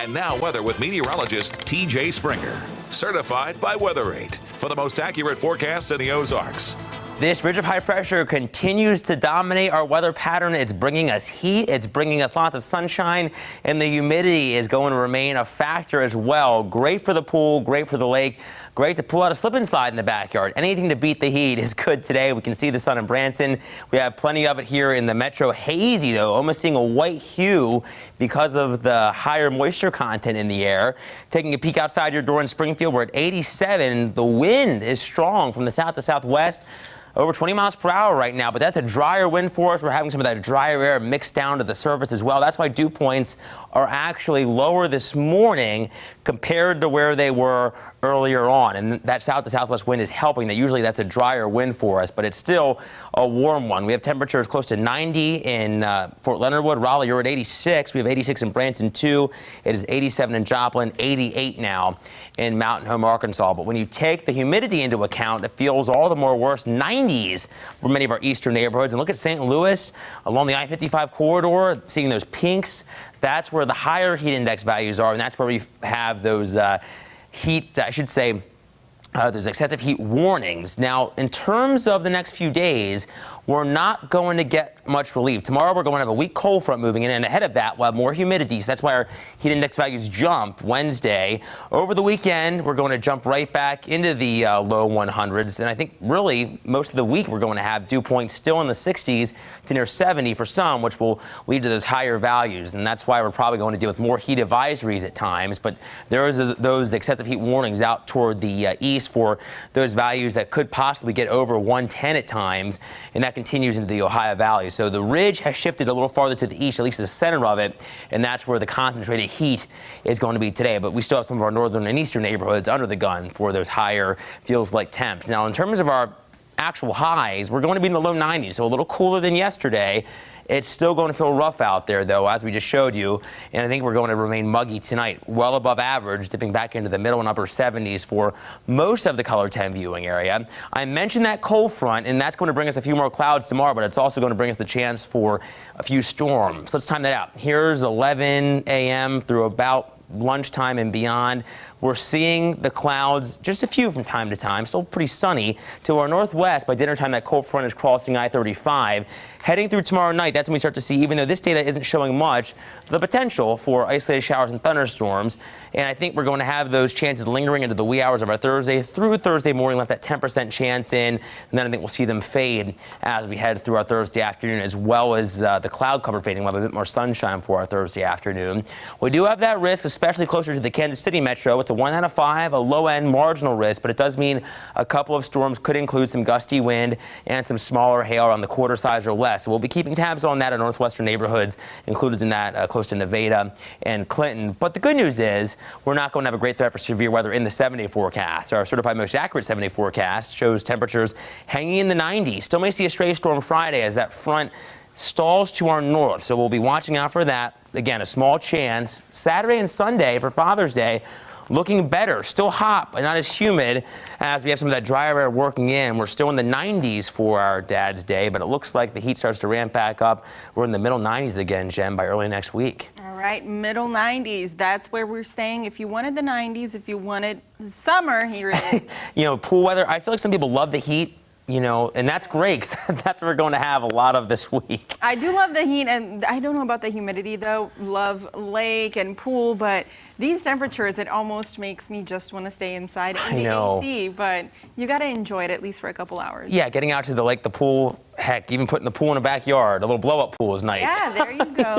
And now weather with meteorologist TJ Springer. Certified by Weather8 for the most accurate forecast in the Ozarks. This ridge of high pressure continues to dominate our weather pattern. It's bringing us heat. It's bringing us lots of sunshine, and the humidity is going to remain a factor as well. Great for the pool, great for the lake, great to pull out a slip and slide in the backyard. Anything to beat the heat is good today. We can see the sun in Branson. We have plenty of it here in the metro. Hazy, though, almost seeing a white hue because of the higher moisture content in the air. Taking a peek outside your door in Springfield, we're at 87. The wind is strong from the south to southwest. Over 20 miles per hour right now, but that's a drier wind for us. We're having some of that drier air mixed down to the surface as well. That's why dew points are actually lower this morning compared to where they were earlier on. And that south to southwest wind is helping. That usually that's a drier wind for us, but it's still a warm one. We have temperatures close to 90 in Fort Leonard Wood. Raleigh, you're at 86. We have 86 in Branson, too. It is 87 in Joplin, 88 now in Mountain Home, Arkansas. But when you take the humidity into account, it feels all the more worse. 90s for many of our eastern neighborhoods. And look at St. Louis along the I-55 corridor, seeing those pinks. That's where the higher heat index values are, and that's where we have those those excessive heat warnings. Now, in terms of the next few days, we're not going to get much relief. Tomorrow, we're going to have a weak cold front moving in, and ahead of that, we'll have more humidity. So that's why our heat index values jump Wednesday. Over the weekend, we're going to jump right back into the low 100s. And I think really most of the week, we're going to have dew points still in the 60s to near 70 for some, which will lead to those higher values. And that's why we're probably going to deal with more heat advisories at times. But there is those excessive heat warnings out toward the east for those values that could possibly get over 110 at times. And that continues into the Ohio Valley. So the ridge has shifted a little farther to the east, at least the center of it, and that's where the concentrated heat is going to be today. But we still have some of our northern and eastern neighborhoods under the gun for those higher feels like temps. Now, in terms of our actual highs, we're going to be in the low 90s, so a little cooler than yesterday. It's still going to feel rough out there, though, as we just showed you. And I think we're going to remain muggy tonight, well above average, dipping back into the middle and upper 70s for most of the Color 10 viewing area. I mentioned that cold front, and that's going to bring us a few more clouds tomorrow, but it's also going to bring us the chance for a few storms. Let's time that out. Here's 11 a.m. through about lunchtime and beyond. We're seeing the clouds, just a few from time to time, still pretty sunny. To our northwest, by dinner time, that cold front is crossing I-35. Heading through tomorrow night, that's when we start to see, even though this data isn't showing much, the potential for isolated showers and thunderstorms. And I think we're going to have those chances lingering into the wee hours of our Thursday through Thursday morning, left that 10% chance in. And then I think we'll see them fade as we head through our Thursday afternoon, as well as the cloud cover fading. We'll have a bit more sunshine for our Thursday afternoon. We do have that risk, especially closer to the Kansas City metro. It's a 1 out of 5, a low-end marginal risk, but it does mean a couple of storms could include some gusty wind and some smaller hail on the quarter size or less. So we'll be keeping tabs on that in northwestern neighborhoods, included in that close to Nevada and Clinton. But the good news is we're not going to have a great threat for severe weather in the 7-day forecast. Our certified most accurate 7-day forecast shows temperatures hanging in the 90s. Still may see a stray storm Friday as that front stalls to our north. So we'll be watching out for that. Again, a small chance. Saturday and Sunday for Father's Day, looking better, still hot, but not as humid as we have some of that drier air working in. We're still in the 90s for our Dad's Day, but it looks like the heat starts to ramp back up. We're in the middle 90s again, Jen, by early next week. All right, middle 90s. That's where we're staying. If you wanted the 90s, if you wanted summer, here it is. You know, pool weather, I feel like some people love the heat. You know, and that's great, 'cause that's what we're going to have a lot of this week. I do love the heat, and I don't know about the humidity, though. Love lake and pool, but these temperatures, it almost makes me just want to stay inside in the AC, but you got to enjoy it at least for a couple hours. Yeah, getting out to the lake, the pool, heck, even putting the pool in the backyard, a little blow-up pool is nice. Yeah, there you go.